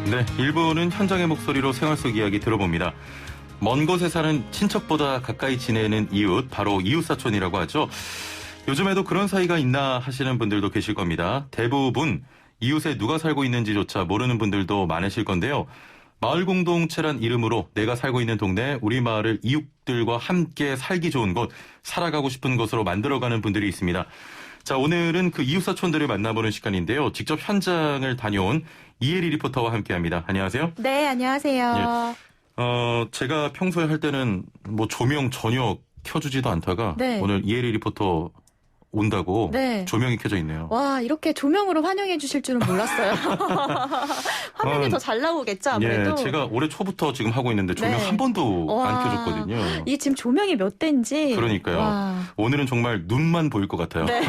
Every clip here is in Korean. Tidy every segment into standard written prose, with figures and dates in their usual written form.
네, 1부는 현장의 목소리로 생활 속 이야기 들어봅니다. 먼 곳에 사는 친척보다 가까이 지내는 이웃, 바로 이웃사촌이라고 하죠. 요즘에도 그런 사이가 있나 하시는 분들도 계실 겁니다. 대부분 이웃에 누가 살고 있는지조차 모르는 분들도 많으실 건데요. 마을 공동체란 이름으로 내가 살고 있는 동네, 우리 마을을 이웃들과 함께 살기 좋은 곳, 살아가고 싶은 곳으로 만들어가는 분들이 있습니다. 자, 오늘은 그 이웃사촌들을 만나보는 시간인데요. 직접 현장을 다녀온 이혜리 리포터와 함께합니다. 안녕하세요. 네, 안녕하세요. 제가 평소에 할 때는 뭐 조명 전혀 켜주지도 않다가 네. 오늘 이혜리 리포터 온다고 네. 조명이 켜져 있네요. 와, 이렇게 조명으로 환영해 주실 줄은 몰랐어요. 화면이 더 잘 나오겠죠, 아무래도. 예, 제가 올해 초부터 지금 하고 있는데 조명 네. 한 번도 와, 안 켜줬거든요. 이 지금 조명이 몇 대인지. 그러니까요. 와. 오늘은 정말 눈만 보일 것 같아요. 네.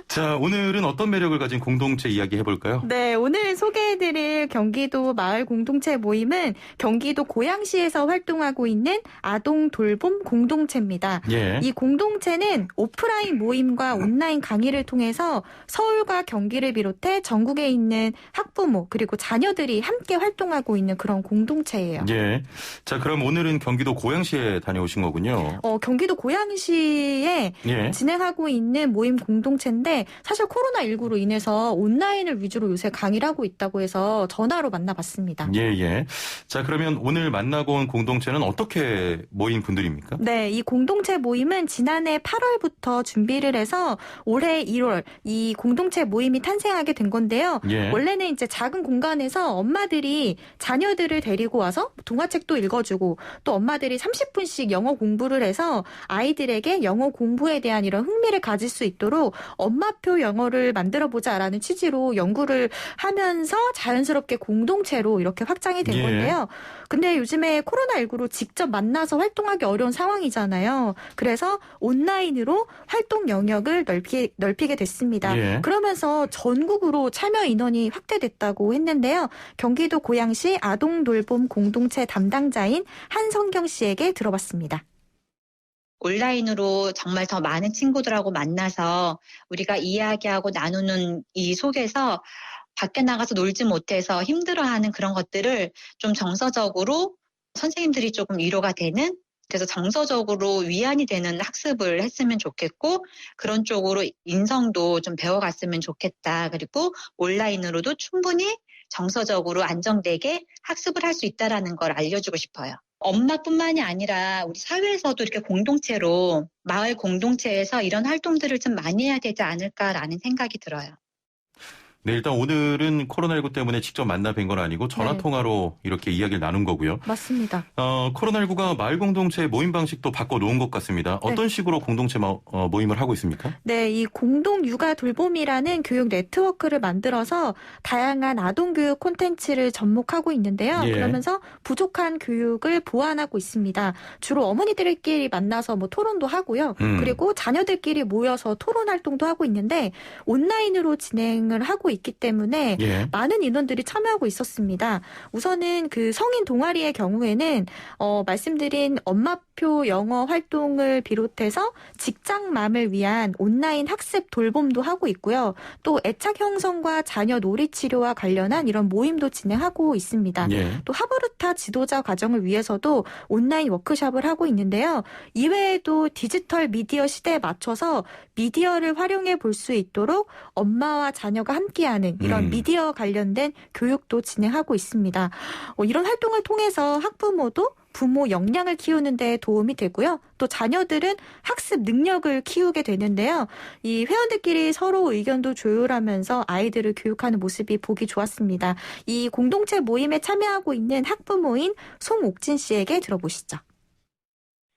자, 오늘은 어떤 매력을 가진 공동체 이야기 해볼까요? 네, 오늘 소개해드릴 경기도 마을 공동체 모임은 경기도 고양시에서 활동하고 있는 아동 돌봄 공동체입니다. 예. 이 공동체는 오프라인 모임과 온라인 강의를 통해서 서울과 경기를 비롯해 전국에 있는 학부모 그리고 자녀들이 함께 활동하고 있는 그런 공동체예요. 예. 자, 그럼 오늘은 경기도 고양시에 다녀오신 거군요. 경기도 고양시에 예. 진행하고 있는 모임 공동체인데 사실 코로나19로 인해서 온라인을 위주로 요새 강의를 하고 있다고 해서 전화로 만나봤습니다. 예, 예. 자, 그러면 오늘 만나고 온 공동체는 어떻게 모인 분들입니까? 네, 이 공동체 모임은 지난해 8월부터 준비를 해서 올해 1월 이 공동체 모임이 탄생하게 된 건데요. 예. 원래는 이제 작은 공간에서 엄마들이 자녀들을 데리고 와서 동화책도 읽어주고 또 엄마들이 30분씩 영어 공부를 해서 아이들에게 영어 공부에 대한 이런 흥미를 가질 수 있도록 엄마표 영어를 만들어보자라는 취지로 연구를 하면서 자연스럽게 공동체로 이렇게 확장이 된 예. 건데요. 근데 요즘에 코로나19로 직접 만나서 활동하기 어려운 상황이잖아요. 그래서 온라인으로 활동 영역을 넓히게 됐습니다. 예. 그러면서 전국으로 참여 인원이 확대됐다고 했는데요. 경기도 고양시 아동돌봄 공동체 담당자인 한성경 씨에게 들어봤습니다. 온라인으로 정말 더 많은 친구들하고 만나서 우리가 이야기하고 나누는 이 속에서 밖에 나가서 놀지 못해서 힘들어하는 그런 것들을 좀 정서적으로 선생님들이 조금 위로가 되는, 그래서 정서적으로 위안이 되는 학습을 했으면 좋겠고 그런 쪽으로 인성도 좀 배워갔으면 좋겠다. 그리고 온라인으로도 충분히 정서적으로 안정되게 학습을 할 수 있다는 걸 알려주고 싶어요. 엄마뿐만이 아니라 우리 사회에서도 이렇게 공동체로 마을 공동체에서 이런 활동들을 좀 많이 해야 되지 않을까라는 생각이 들어요. 네, 일단 오늘은 코로나19 때문에 직접 만나 뵌 건 아니고 전화통화로 이렇게 이야기를 나눈 거고요. 맞습니다. 코로나19가 마을 공동체 모임 방식도 바꿔놓은 것 같습니다. 어떤 식으로 공동체 모임을 하고 있습니까? 네, 이 공동 육아 돌봄이라는 교육 네트워크를 만들어서 다양한 아동 교육 콘텐츠를 접목하고 있는데요. 예. 그러면서 부족한 교육을 보완하고 있습니다. 주로 어머니들끼리 만나서 뭐 토론도 하고요. 그리고 자녀들끼리 모여서 토론 활동도 하고 있는데 온라인으로 진행을 하고 있기 때문에 예. 많은 인원들이 참여하고 있었습니다. 우선은 그 성인 동아리의 경우에는 말씀드린 엄마표 영어 활동을 비롯해서 직장맘을 위한 온라인 학습 돌봄도 하고 있고요. 또 애착 형성과 자녀 놀이 치료와 관련한 이런 모임도 진행하고 있습니다. 예. 또 하버루타 지도자 과정을 위해서도 온라인 워크숍을 하고 있는데요. 이외에도 디지털 미디어 시대에 맞춰서 미디어를 활용해 볼 수 있도록 엄마와 자녀가 함께하는 이런 미디어 관련된 교육도 진행하고 있습니다. 이런 활동을 통해서 학부모도 부모 역량을 키우는 데 도움이 되고요. 또 자녀들은 학습 능력을 키우게 되는데요. 이 회원들끼리 서로 의견도 조율하면서 아이들을 교육하는 모습이 보기 좋았습니다. 이 공동체 모임에 참여하고 있는 학부모인 송옥진 씨에게 들어보시죠.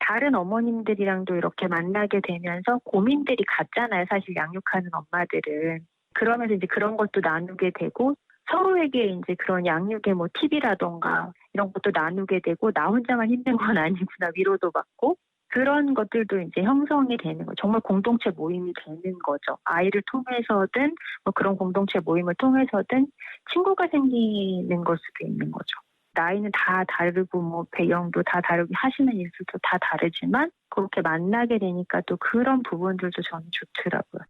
다른 어머님들이랑도 이렇게 만나게 되면서 고민들이 같잖아요. 사실 양육하는 엄마들은. 그러면서 이제 그런 것도 나누게 되고 서로에게 이제 그런 양육의 뭐 팁이라던가 이런 것도 나누게 되고 나 혼자만 힘든 건 아니구나 위로도 받고 그런 것들도 이제 형성이 되는 거. 정말 공동체 모임이 되는 거죠. 아이를 통해서든 뭐 그런 공동체 모임을 통해서든 친구가 생기는 걸 수도 있는 거죠. 나이는 다 다르고 뭐 배경도 다 다르고 하시는 일들도 다 다르지만 그렇게 만나게 되니까 또 그런 부분들도 저는 좋더라고요.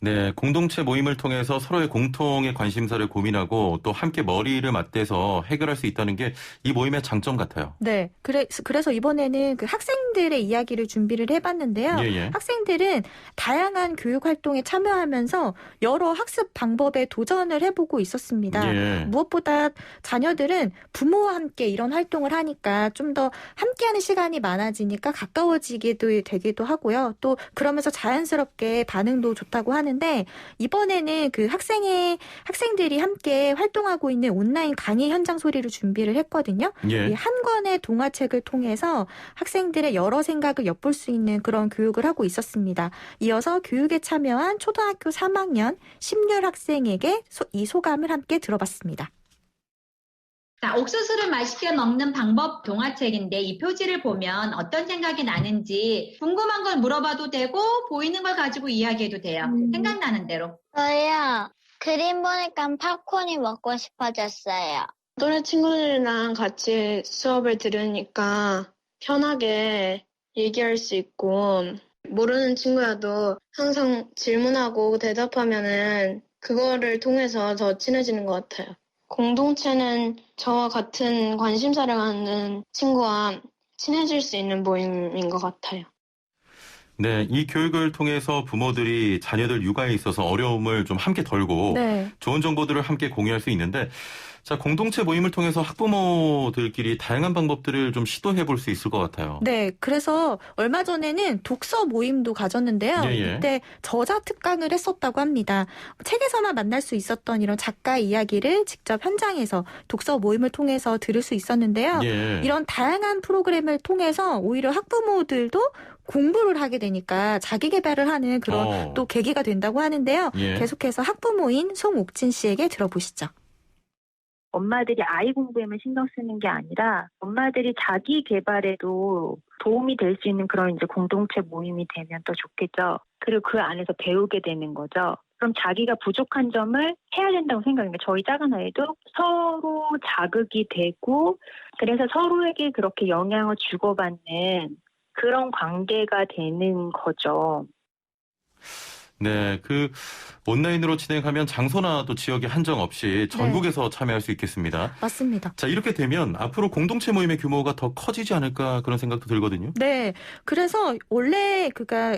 네, 공동체 모임을 통해서 서로의 공통의 관심사를 고민하고 또 함께 머리를 맞대서 해결할 수 있다는 게 이 모임의 장점 같아요. 네. 그래서 이번에는 그 학생들의 이야기를 준비를 해봤는데요. 예, 예. 학생들은 다양한 교육 활동에 참여하면서 여러 학습 방법에 도전을 해보고 있었습니다. 예. 무엇보다 자녀들은 부모와 함께 이런 활동을 하니까 좀 더 함께하는 시간이 많아지니까 가까워지기도 되기도 하고요. 또 그러면서 자연스럽게 반응도 좋다고 하는데 이번에는 그 학생들이 함께 활동하고 있는 온라인 강의 현장 소리를 준비를 했거든요. 예. 이 한 권의 동화책을 통해서 학생들의 여러 생각을 엿볼 수 있는 그런 교육을 하고 있었습니다. 이어서 교육에 참여한 초등학교 3학년 심률 학생에게 이 소감을 함께 들어봤습니다. 자, 옥수수를 맛있게 먹는 방법 동화책인데 이 표지를 보면 어떤 생각이 나는지 궁금한 걸 물어봐도 되고 보이는 걸 가지고 이야기해도 돼요. 생각나는 대로. 저요. 그림 보니까 팝콘이 먹고 싶어졌어요. 또래 친구들이랑 같이 수업을 들으니까 편하게 얘기할 수 있고 모르는 친구여도 항상 질문하고 대답하면은 그거를 통해서 더 친해지는 것 같아요. 공동체는 저와 같은 관심사를 갖는 친구와 친해질 수 있는 모임인 것 같아요. 네, 이 교육을 통해서 부모들이 자녀들 육아에 있어서 어려움을 좀 함께 덜고 네. 좋은 정보들을 함께 공유할 수 있는데 자, 공동체 모임을 통해서 학부모들끼리 다양한 방법들을 좀 시도해 볼 수 있을 것 같아요. 네, 그래서 얼마 전에는 독서 모임도 가졌는데요. 예, 예. 이때 저자 특강을 했었다고 합니다. 책에서만 만날 수 있었던 이런 작가의 이야기를 직접 현장에서 독서 모임을 통해서 들을 수 있었는데요. 예. 이런 다양한 프로그램을 통해서 오히려 학부모들도 공부를 하게 되니까 자기 개발을 하는 그런 또 계기가 된다고 하는데요. 예. 계속해서 학부모인 송옥진 씨에게 들어보시죠. 엄마들이 아이 공부에만 신경 쓰는 게 아니라 엄마들이 자기 개발에도 도움이 될 수 있는 그런 이제 공동체 모임이 되면 더 좋겠죠. 그리고 그 안에서 배우게 되는 거죠. 그럼 자기가 부족한 점을 해야 된다고 생각합니다. 저희 작은 아이도 서로 자극이 되고 그래서 서로에게 그렇게 영향을 주고받는 그런 관계가 되는 거죠. 네, 그 온라인으로 진행하면 장소나 또 지역에 한정 없이 전국에서 참여할 수 있겠습니다. 맞습니다. 자, 이렇게 되면 앞으로 공동체 모임의 규모가 더 커지지 않을까 그런 생각도 들거든요. 네. 그래서 원래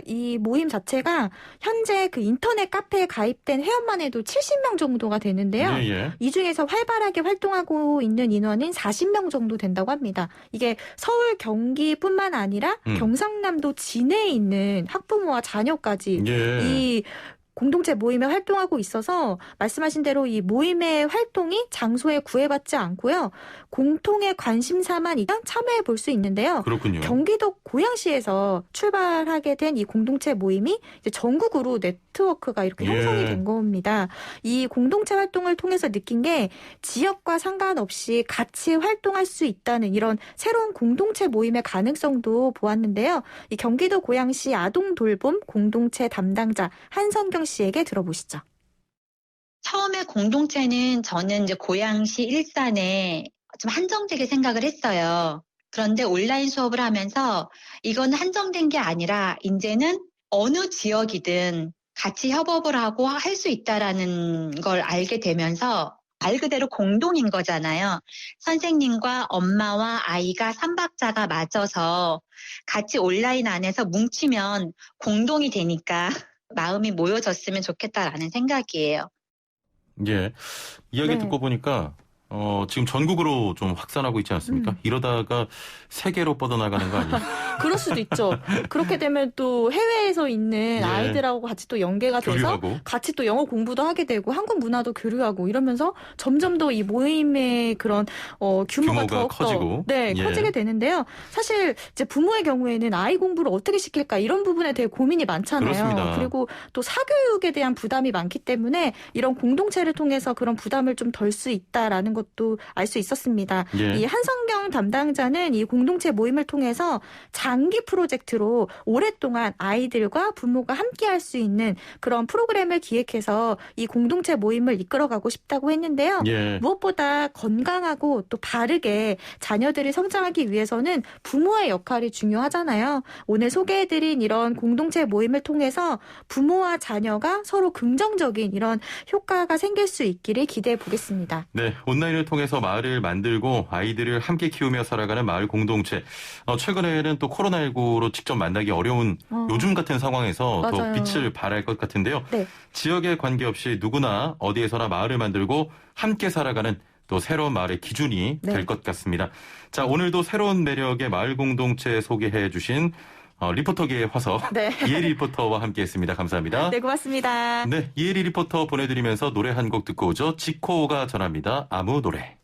이 모임 자체가 현재 그 인터넷 카페에 가입된 회원만 해도 70명 정도가 되는데요. 예, 예. 이 중에서 활발하게 활동하고 있는 인원은 40명 정도 된다고 합니다. 이게 서울, 경기뿐만 아니라 경상남도 진해에 있는 학부모와 자녀까지 예. 이 공동체 모임에 활동하고 있어서 말씀하신 대로 이 모임의 활동이 장소에 구애받지 않고요. 공통의 관심사만 있으면 참여해 볼 수 있는데요. 그렇군요. 경기도 고양시에서 출발하게 된 이 공동체 모임이 이제 전국으로 네트워크가 이렇게 형성이 된 겁니다. 이 공동체 활동을 통해서 느낀 게 지역과 상관없이 같이 활동할 수 있다는 이런 새로운 공동체 모임의 가능성도 보았는데요. 이 경기도 고양시 아동돌봄 공동체 담당자 한성경 씨에게 들어보시죠. 처음에 공동체는 저는 이제 고양시 일산에 좀 한정되게 생각을 했어요. 그런데 온라인 수업을 하면서 이건 한정된 게 아니라 이제는 어느 지역이든 같이 협업을 하고 할 수 있다라는 걸 알게 되면서 말 그대로 공동인 거잖아요. 선생님과 엄마와 아이가 삼박자가 맞아서 같이 온라인 안에서 뭉치면 공동이 되니까 마음이 모여졌으면 좋겠다라는 생각이에요. 예. 이야기 네. 듣고 보니까 지금 전국으로 좀 확산하고 있지 않습니까? 이러다가 세계로 뻗어나가는 거 아니에요? 그럴 수도 있죠. 그렇게 되면 또 해외에서 있는 예. 아이들하고 같이 또 연계가 돼서 교류하고. 같이 또 영어 공부도 하게 되고 한국 문화도 교류하고 이러면서 점점 더 이 모임의 그런 규모가 더 커지고. 네, 예. 커지게 되는데요. 사실 이제 부모의 경우에는 아이 공부를 어떻게 시킬까 이런 부분에 대해 고민이 많잖아요. 그렇습니다. 그리고 또 사교육에 대한 부담이 많기 때문에 이런 공동체를 통해서 그런 부담을 좀 덜 수 있다라는 것도 알 수 있었습니다. 예. 이 한성경 담당자는 이 공동체 모임을 통해서 장기 프로젝트로 오랫동안 아이들과 부모가 함께 할 수 있는 그런 프로그램을 기획해서 이 공동체 모임을 이끌어가고 싶다고 했는데요. 예. 무엇보다 건강하고 또 바르게 자녀들이 성장하기 위해서는 부모의 역할이 중요하잖아요. 오늘 소개해드린 이런 공동체 모임을 통해서 부모와 자녀가 서로 긍정적인 이런 효과가 생길 수 있기를 기대해 보겠습니다. 네, 온라인을 통해서 마을을 만들고 아이들을 함께 키우며 살아가는 마을 공동체. 최근에는 또 코로나19로 직접 만나기 어려운 요즘 같은 상황에서 더 맞아요. 빛을 발할 것 같은데요. 네. 지역에 관계없이 누구나 어디에서나 마을을 만들고 함께 살아가는 또 새로운 마을의 기준이 네. 될 것 같습니다. 자, 오늘도 새로운 매력의 마을 공동체 소개해 주신 리포터계의 화석 네. 이혜리 리포터와 함께했습니다. 감사합니다. 네, 고맙습니다. 네, 이혜리 리포터 보내드리면서 노래 한 곡 듣고 오죠. 지코가 전합니다. 아무 노래.